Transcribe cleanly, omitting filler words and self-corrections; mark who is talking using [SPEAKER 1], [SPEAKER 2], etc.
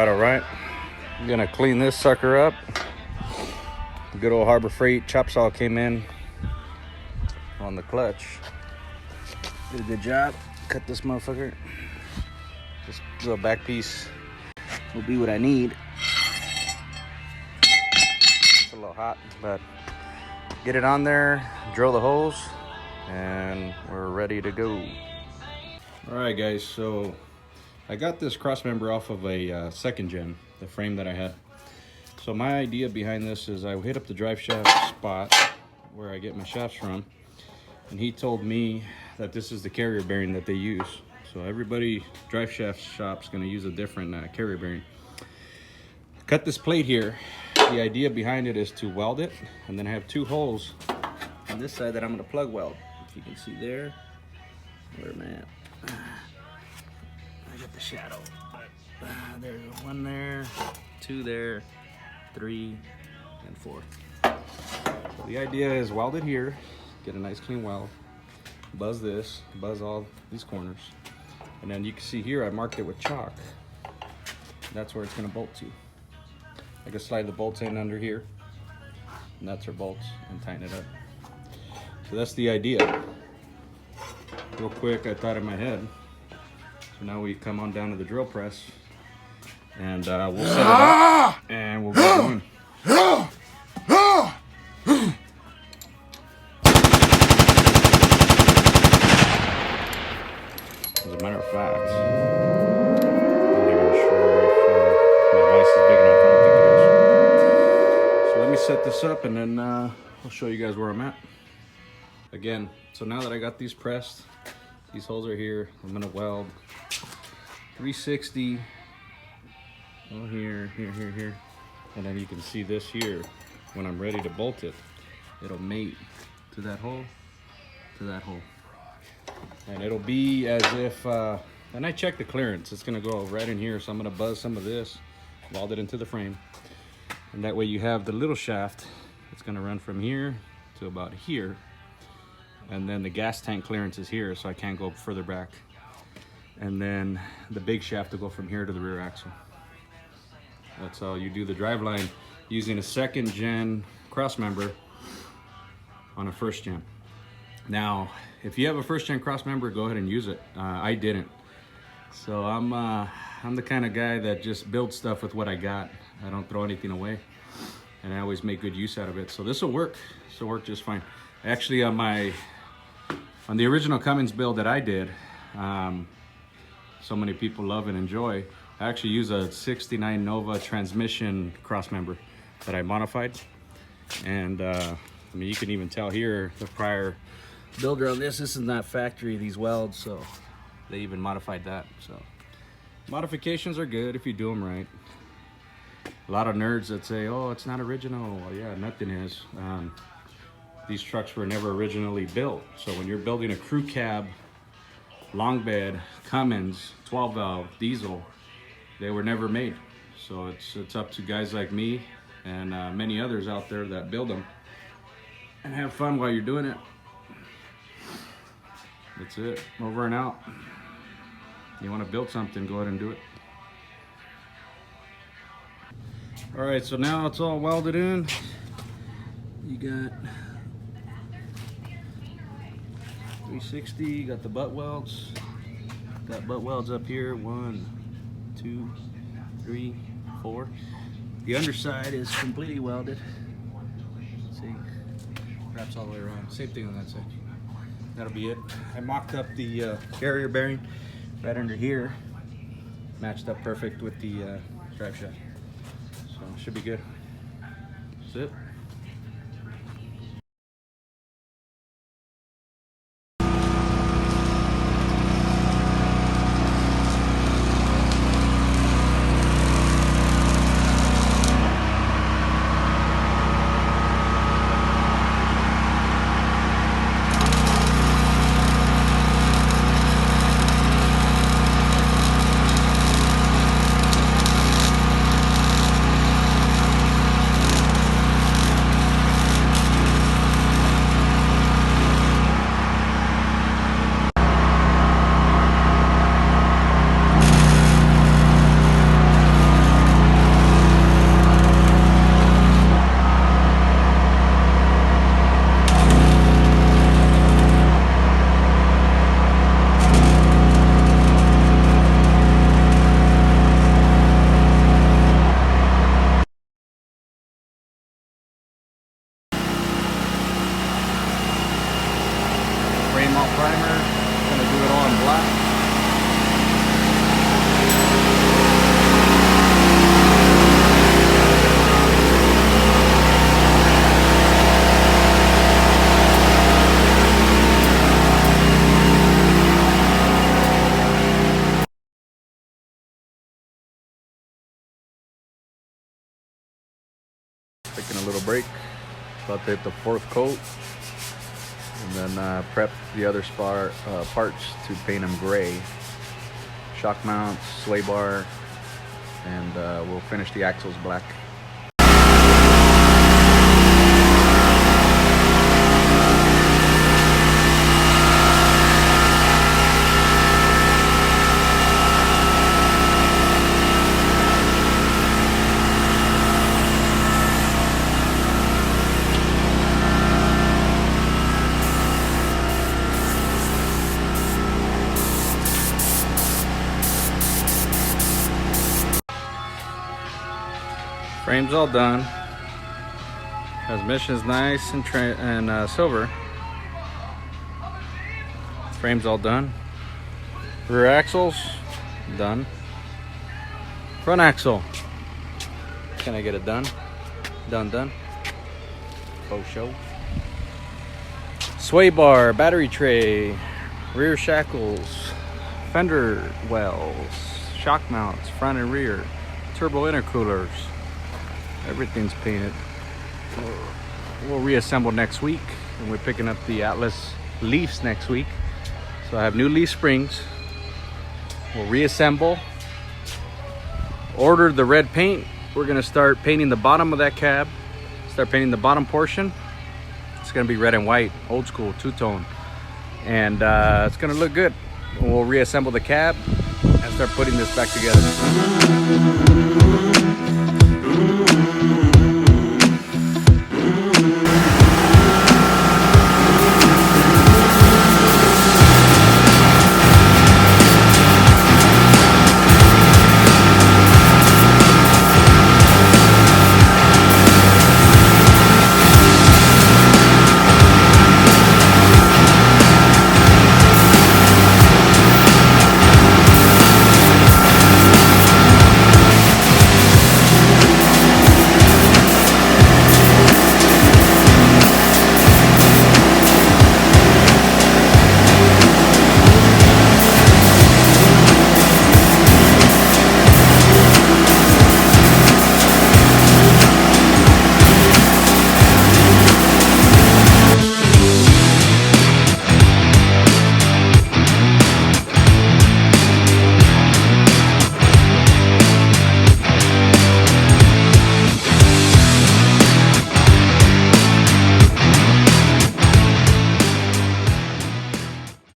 [SPEAKER 1] All right. I'm gonna clean this sucker up. Good old Harbor Freight chop saw came in on the clutch. Did a good job. Cut this motherfucker. This little back piece will be what I need. It's a little hot, but get it on there, drill the holes, and we're ready to go. All right, guys, so I got this cross member off of a second gen, the frame that I had. So my idea behind this is I hit up the drive shaft spot where I get my shafts from, and he told me that this is the carrier bearing that they use. So everybody, drive shaft shop's gonna use a different carrier bearing. Cut this plate here. The idea behind it is to weld it, and then I have two holes on this side that I'm gonna plug weld. If you can see there, where am I at? I got the shadow. There's one there, two there, 3 and 4. So the idea is weld it here, get a nice clean weld, buzz this, buzz all these corners, and then you can see here I marked it with chalk. That's where it's going to bolt to. I can slide the bolts in under here, nuts or bolts, and tighten it up. So that's the idea. Real quick, I thought in my head. So now we come on down to the drill press, and we'll set it up, and we'll get going. As a matter of fact, I'm not even sure if my vise is big enough. I don't think it is. So let me set this up, and then I'll show you guys where I'm at. Again, so now that I got these pressed, these holes are here. I'm gonna weld 360. Oh, here, and then you can see this here. When I'm ready to bolt it, it'll mate to that hole, and it'll be as if. And I checked the clearance. It's gonna go right in here, so I'm gonna buzz some of this, weld it into the frame, and that way you have the little shaft. It's gonna run from here to about here, and then the gas tank clearance is here, so I can't go further back. And then the big shaft will go from here to the rear axle. That's how you do the drive line using a second gen cross member on a first gen. Now, if you have a first gen cross member, go ahead and use it. I didn't. So I'm the kind of guy that just builds stuff with what I got. I don't throw anything away, and I always make good use out of it. So this will work. This will work just fine. Actually, on the original Cummins build that I did, so many people love and enjoy, I actually use a 69 Nova transmission cross member that I modified. And I mean, you can even tell here the prior builder on this is not factory, these welds, so they even modified that. So modifications are good if you do them right. A lot of nerds that say, oh, it's not original. Well, yeah, nothing is. These trucks were never originally built. So when you're building a crew cab, long bed, Cummins, 12 valve, diesel, they were never made. So it's up to guys like me and many others out there that build them, and have fun while you're doing it. That's it, over and out. You want to build something, go ahead and do it. All right, so now it's all welded in. You got 360, you got the butt welds. Got butt welds up here, 1, 2, 3, 4. The underside is completely welded. See, wraps all the way around. Same thing on that side. That'll be it. I mocked up the carrier bearing right under here. Matched up perfect with the drive shaft. So should be good. That's it. taking a little break. About to hit the 4th coat, and then prep the other parts to paint them gray. Shock mounts, sway bar, and we'll finish the axles black. Frame's all done. Transmission's nice and silver. Frame's all done. Rear axles done. Front axle. Can I get it done? Done. Faux show. Sway bar, battery tray, rear shackles, fender wells, shock mounts, front and rear, turbo intercoolers. Everything's painted. We'll reassemble next week, and we're picking up the Atlas leafs next week. So I have new leaf springs. We'll reassemble. Ordered the red paint. We're gonna start painting the bottom of that cab. Start painting the bottom portion. It's gonna be red and white, old school, two-tone, and it's gonna look good. We'll reassemble the cab and start putting this back together.